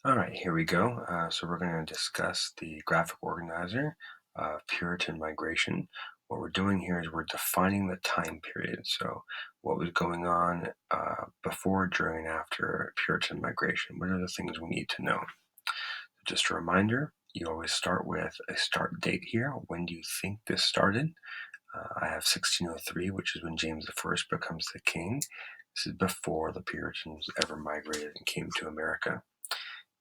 All right, here we go. So we're going to discuss the graphic organizer of Puritan migration. What we're doing here is we're defining the time period. So what was going on before, during, and after Puritan migration? What are the things we need to know? Just a reminder, you always start with a start date here. When do you think this started? I have 1603, which is when James I becomes the king. This is before the Puritans ever migrated and came to America,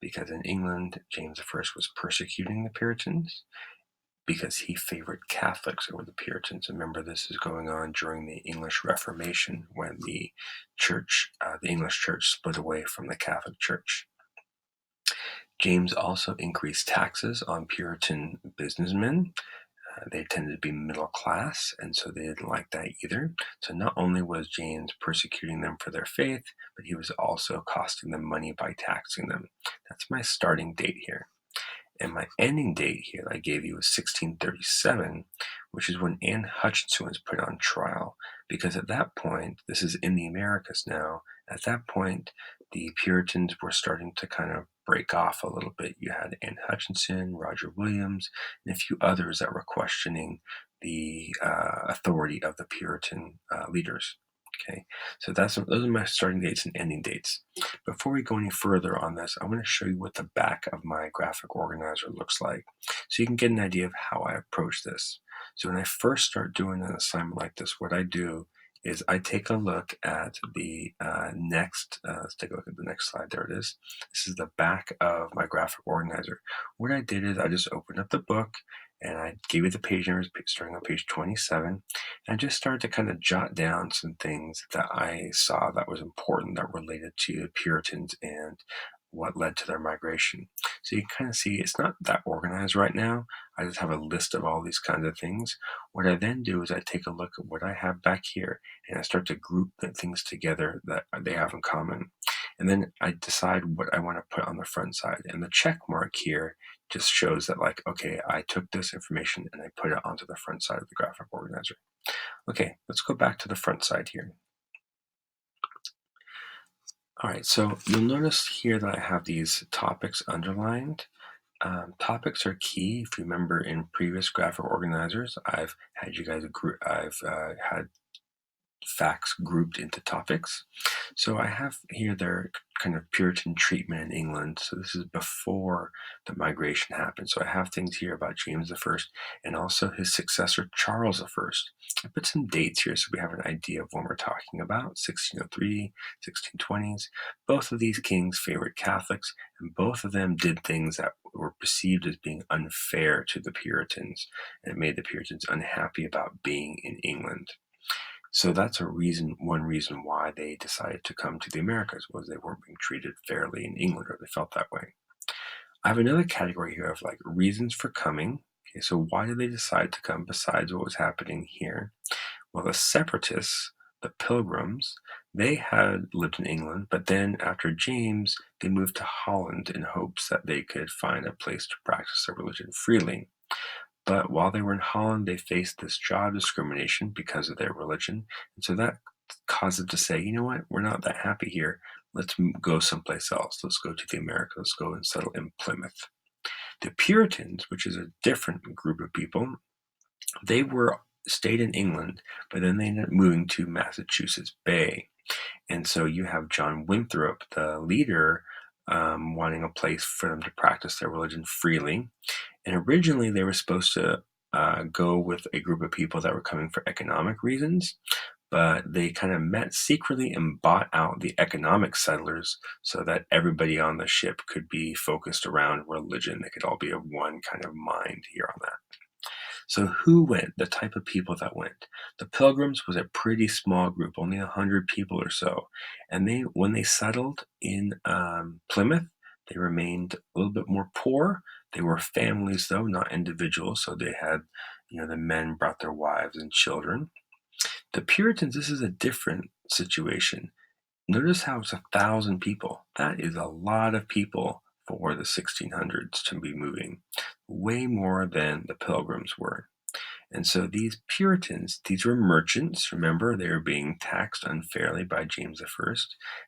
because in England, James I was persecuting the Puritans because he favored Catholics over the Puritans. Remember, this is going on during the English Reformation, when the English church split away from the Catholic Church. James also increased taxes on Puritan businessmen. They tended to be middle class, and so they didn't like that either. So not only was James persecuting them for their faith, but he was also costing them money by taxing them. That's my starting date here. And my ending date here that I gave you was 1637, which is when Anne Hutchinson was put on trial. Because at that point, this is in the Americas now, at that point, the Puritans were starting to kind of break off a little bit. You had Anne Hutchinson, Roger Williams, and a few others that were questioning the authority of the Puritan leaders. Okay, so those are my starting dates and ending dates. Before we go any further on this, I want to show you what the back of my graphic organizer looks like, so you can get an idea of how I approach this. So when I first start doing an assignment like this, what I do is I take a look at the let's take a look at the next slide. There it is. This is the back of my graphic organizer. What I did is I just opened up the book and I gave you the page numbers starting on page 27. And I just started to kind of jot down some things that I saw that was important, that related to the Puritans and what led to their migration. So you can kind of see it's not that organized right now. I just have a list of all these kinds of things. What I then do is I take a look at what I have back here and I start to group the things together that they have in common. And then I decide what I want to put on the front side. And the check mark here just shows that, like, okay, I took this information and I put it onto the front side of the graphic organizer. Okay, let's go back to the front side here. All right, so you'll notice here that I have these topics underlined. Topics are key. If you remember, in previous graphic organizers, I've had you guys had facts grouped into topics. So I have here their kind of Puritan treatment in England. So this is before the migration happened. So I have things here about James I and also his successor, Charles I. I put some dates here so we have an idea of when we're talking about: 1603, 1620s. Both of these kings favored Catholics, and both of them did things that were perceived as being unfair to the Puritans, and it made the Puritans unhappy about being in England. So that's one reason why they decided to come to the Americas, was they weren't being treated fairly in England, or they felt that way. I have another category here of like reasons for coming. Okay, so why did they decide to come besides what was happening here? Well, the separatists, the Pilgrims, they had lived in England, but then after James, they moved to Holland in hopes that they could find a place to practice their religion freely. But while they were in Holland, they faced this job discrimination because of their religion. And so that caused them to say, you know what, we're not that happy here. Let's go someplace else. Let's go to the Americas. Let's go and settle in Plymouth. The Puritans, which is a different group of people, they were stayed in England, but then they ended up moving to Massachusetts Bay. And so you have John Winthrop, the leader, wanting a place for them to practice their religion freely. And originally, they were supposed to go with a group of people that were coming for economic reasons, but they kind of met secretly and bought out the economic settlers so that everybody on the ship could be focused around religion. They could all be of one kind of mind here on that. So who went? The type of people that went. The Pilgrims was a pretty small group, only 100 people or so. And when they settled in Plymouth, they remained a little bit more poor. They were families, though, not individuals. So they had, the men brought their wives and children. The Puritans, this is a different situation. Notice how it's 1,000 people. That is a lot of people for the 1600s to be moving. Way more than the Pilgrims were. And so these Puritans, these were merchants. Remember, they were being taxed unfairly by James I.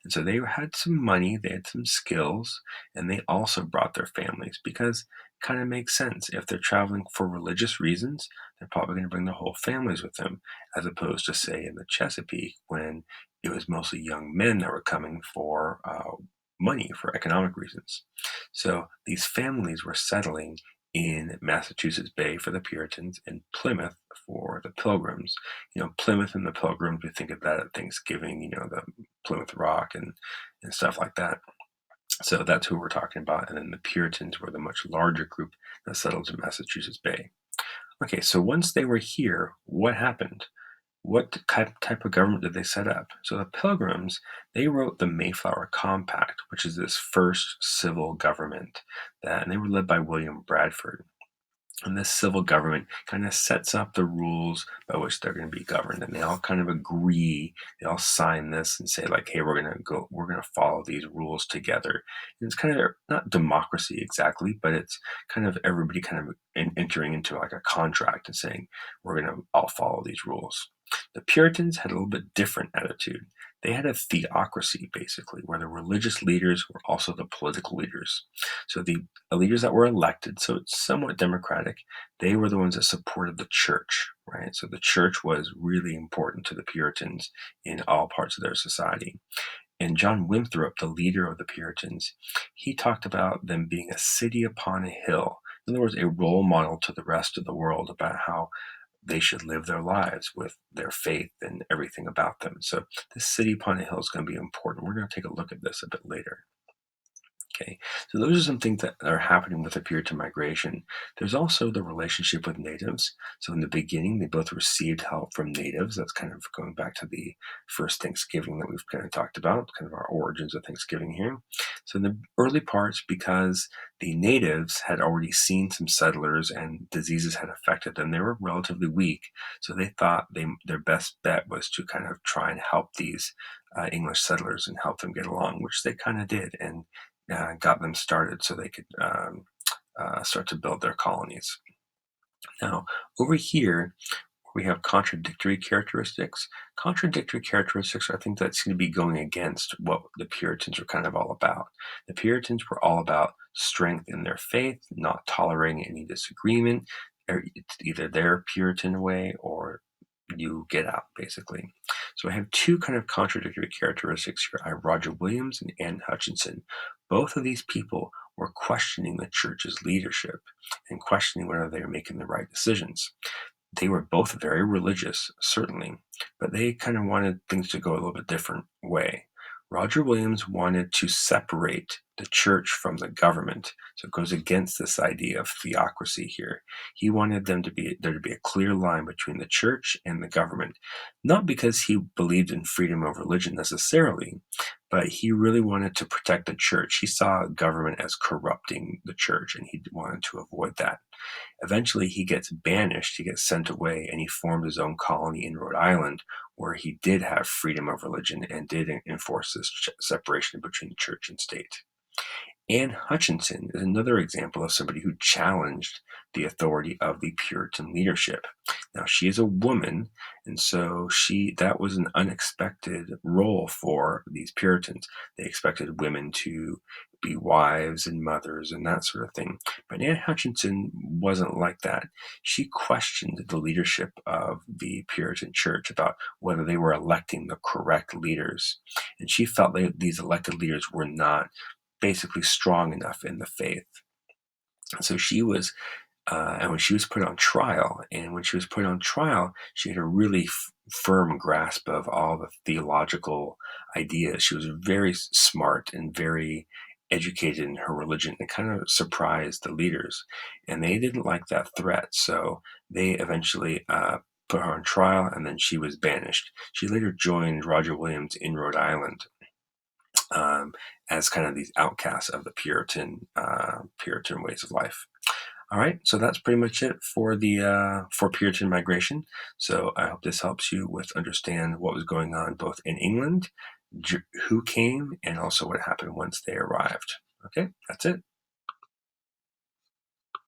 And so they had some money, they had some skills, and they also brought their families because it kind of makes sense. If they're traveling for religious reasons, they're probably going to bring their whole families with them, as opposed to, say, in the Chesapeake, when it was mostly young men that were coming for money for economic reasons. So these families were settling in Massachusetts Bay for the Puritans and Plymouth for the Pilgrims. Plymouth and the Pilgrims, we think of that at Thanksgiving, the Plymouth Rock and stuff like that. So that's who we're talking about. And then the Puritans were the much larger group that settled in Massachusetts Bay. Okay, so once they were here, what happened? What type of government did they set up? So the Pilgrims, they wrote the Mayflower Compact, which is this first civil government and they were led by William Bradford. And this civil government kind of sets up the rules by which they're going to be governed. And they all kind of agree, they all sign this and say, like, hey, we're going to follow these rules together. And it's kind of not democracy exactly, but it's kind of everybody kind of entering into like a contract and saying, we're going to all follow these rules. The Puritans had a little bit different attitude. They had a theocracy, basically, where the religious leaders were also the political leaders. So the leaders that were elected, so it's somewhat democratic, they were the ones that supported the church, right? So the church was really important to the Puritans in all parts of their society. And John Winthrop, the leader of the Puritans, he talked about them being a city upon a hill. In other words, a role model to the rest of the world about how they should live their lives with their faith and everything about them. So this city upon a hill is going to be important. We're going to take a look at this a bit later. Okay, so those are some things that are happening with the Puritan migration. There's also the relationship with natives. So in the beginning, they both received help from natives. That's kind of going back to the first Thanksgiving that we've kind of talked about, kind of our origins of Thanksgiving here. So in the early parts, because the natives had already seen some settlers and diseases had affected them, they were relatively weak. So they thought their best bet was to kind of try and help these English settlers and help them get along, which they kind of did. And got them started so they could start to build their colonies. Now, over here, we have contradictory characteristics. Contradictory characteristics are things that seem to be going against what the Puritans were kind of all about. The Puritans were all about strength in their faith, not tolerating any disagreement. It's either their Puritan way or you get out, basically. So I have two kind of contradictory characteristics here. I have Roger Williams and Anne Hutchinson. Both of these people were questioning the church's leadership and questioning whether they were making the right decisions. They were both very religious, certainly, but they kind of wanted things to go a little bit different way. Roger Williams wanted to separate the church from the government, so it goes against this idea of theocracy here. He wanted there to be a clear line between the church and the government, not because he believed in freedom of religion necessarily, but he really wanted to protect the church. He saw government as corrupting the church, and he wanted to avoid that. Eventually, he gets banished, he gets sent away, and he formed his own colony in Rhode Island, where he did have freedom of religion and did enforce this separation between church and state. Anne Hutchinson is another example of somebody who challenged the authority of the Puritan leadership. Now, she is a woman, and so that was an unexpected role for these Puritans. They expected women to be wives and mothers and that sort of thing. But Anne Hutchinson wasn't like that. She questioned the leadership of the Puritan church about whether they were electing the correct leaders. And she felt that these elected leaders were not basically strong enough in the faith. So she was, and when she was put on trial, she had a really firm grasp of all the theological ideas. She was very smart and very educated in her religion and kind of surprised the leaders. And they didn't like that threat. So they eventually put her on trial and then she was banished. She later joined Roger Williams in Rhode Island as kind of these outcasts of the Puritan ways of life. All right, so that's pretty much it for the for Puritan migration. So I hope this helps you with understand what was going on both in England, who came, and also what happened once they arrived. Okay, that's it.